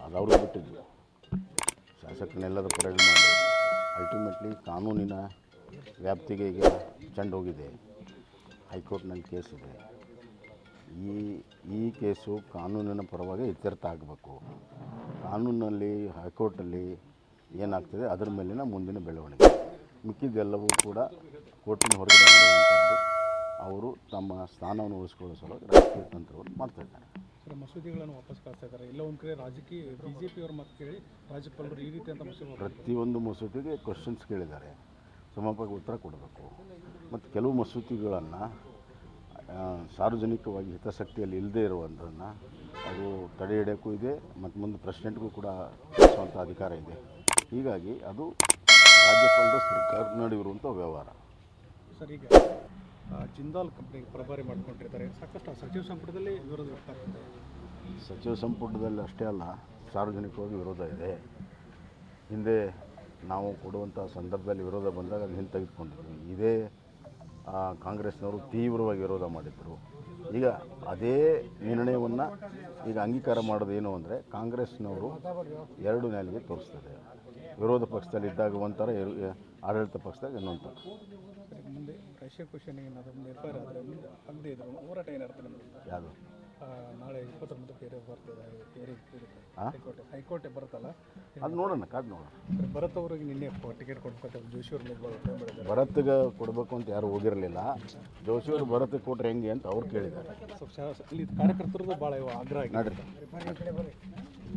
ಅದು ಅವ್ರಿಗೆ ಬಿಟ್ಟಿದ್ದು. ಶಾಸಕರನ್ನೆಲ್ಲದ ಪರೇಡ್ ಮಾಡಿ ಅಲ್ಟಿಮೇಟ್ಲಿ ಕಾನೂನಿನ ವ್ಯಾಪ್ತಿಗೆ ಈಗ ಚೆಂಡು ಹೋಗಿದೆ. ಹೈಕೋರ್ಟ್ನಲ್ಲಿ ಕೇಸ್ ಇದೆ. ಈ ಕೇಸು ಕಾನೂನಿನ ಪರವಾಗಿ ಇತ್ಯರ್ಥ ಆಗಬೇಕು. ಕಾನೂನಲ್ಲಿ ಹೈಕೋರ್ಟಲ್ಲಿ ಏನಾಗ್ತದೆ ಅದರ ಮೇಲಿನ ಮುಂದಿನ ಬೆಳವಣಿಗೆ. ಮಿಕ್ಕಿದ್ದೆಲ್ಲವೂ ಕೂಡ ಕೋರ್ಟಿನ ಹೊರಗಡೆ ಮಾಡುವಂಥದ್ದು. ಅವರು ತಮ್ಮ ಸ್ಥಾನವನ್ನು ಉಳಿಸ್ಕೊಳ್ಳೋ ಸಲುವಾಗಿ ರಾಜಕೀಯ ತಂತ್ರವನ್ನು ಮಾಡ್ತಾಯಿದ್ದಾರೆ. ಸರ್, ಮಸೂದೆಗಳನ್ನು ವಾಪಸ್ ಕಳಿಸ್ತಾ ಇದ್ದಾರೆ. ಎಲ್ಲ ಒಂದು ಕಡೆ ರಾಜಕೀಯ BJP ಮಾತು ಕೇಳಿ ರಾಜ್ಯಪಾಲರು ಈ ರೀತಿ ಅಂತ ಪ್ರತಿಯೊಂದು ಮಸೂದೆಗೆ ಕ್ವಶನ್ಸ್ ಕೇಳಿದ್ದಾರೆ, ಸಮರ್ಪಕ ಉತ್ತರ ಕೊಡಬೇಕು. ಮತ್ತು ಕೆಲವು ಮಸೂದೆಗಳನ್ನು ಸಾರ್ವಜನಿಕವಾಗಿ ಹಿತಾಸಕ್ತಿಯಲ್ಲಿ ಇಲ್ಲದೇ ಇರುವಂಥದ್ದನ್ನು ಅದು ತಡೆ ಹಿಡಿಯೋಕ್ಕೂ ಇದೆ ಮತ್ತು ಮುಂದೆ ಪ್ರೆಸಿಡೆಂಟ್ಗೂ ಕೂಡ ತಿಳಿಸುವಂಥ ಅಧಿಕಾರ ಇದೆ. ಹೀಗಾಗಿ ಅದು ರಾಜ್ಯಪಾಲರ ಸರ್ಕಾರ ನಡೆಯುವಂಥ ವ್ಯವಹಾರ. ಸರ್, ಈಗ ಜಿಂದಾಲ್ ಕಂಪ್ನಿಗೆ ಪ್ರಭಾರಿ ಮಾಡ್ಕೊಂಡಿರ್ತಾರೆ. ಸಾಕಷ್ಟು ಸಚಿವ ಸಂಪುಟದಲ್ಲಿ ವಿರೋಧ ವ್ಯಕ್ತವಾಗ್ತದೆ. ಸಚಿವ ಸಂಪುಟದಲ್ಲಿ ಅಷ್ಟೇ ಅಲ್ಲ, ಸಾರ್ವಜನಿಕವಾಗಿ ವಿರೋಧ ಇದೆ. ಹಿಂದೆ ನಾವು ಕೊಡುವಂಥ ಸಂದರ್ಭದಲ್ಲಿ ವಿರೋಧ ಬಂದಾಗ ಅದು ಹಿಂದೆ ತೆಗೆದುಕೊಂಡಿದ್ವಿ. ಇದೇ ಕಾಂಗ್ರೆಸ್ನವರು ತೀವ್ರವಾಗಿ ವಿರೋಧ ಮಾಡಿದರು. ಈಗ ಅದೇ ನಿರ್ಣಯವನ್ನು ಈಗ ಅಂಗೀಕಾರ ಮಾಡೋದೇನು ಅಂದರೆ ಕಾಂಗ್ರೆಸ್ನವರು ಎರಡು ನಾಲಿಗೆ ತೋರಿಸ್ತದೆ. ವಿರೋಧ ಪಕ್ಷದಲ್ಲಿದ್ದಾಗ ಒಂಥರ, ಆಡಳಿತ ಪಕ್ಷದಾಗ ಇನ್ನೊಂದು ಥರ. ಮುಂದೆ ರಷ್ಯಾ ಕ್ವಶನ್ ಏನಾದರೂ ನಿರ್ಧಾರ ಆದರೆ ಮುಂದೆ ಆಗದೇ ಇದ್ರು ಹೋರಾಟ ಏನಾಗ್ತದೆ? ಯಾವುದು ನಾಳೆ 29 ಬೇರೆ ಬರ್ತದೆ, ಹೈಕೋರ್ಟ್ ಬರುತ್ತಲ್ಲ, ಅದು ನೋಡೋಣ, ಕಾದು ನೋಡೋಣ. ಭರತ್ ಅವ್ರಿಗೆ ನಿನ್ನೆ ಟಿಕೆಟ್ ಕೊಡ್ಬೇಕು, ಜೋಶಿಯವ್ರ ಭರತ್ಗೆ ಕೊಡಬೇಕು ಅಂತ ಯಾರು ಹೋಗಿರಲಿಲ್ಲ. ಜೋಶಿಯವರು ಭರತ್ಗೆ ಕೊಟ್ಟರೆ ಹೆಂಗೆ ಅಂತ ಅವ್ರು ಕೇಳಿದ್ದಾರೆ. ಇಲ್ಲಿ ಕಾರ್ಯಕರ್ತರದ್ದು ಭಾಳ ಆಗ್ರಹ ಆಗಿದೆ. ನೋಡ್ರಿ.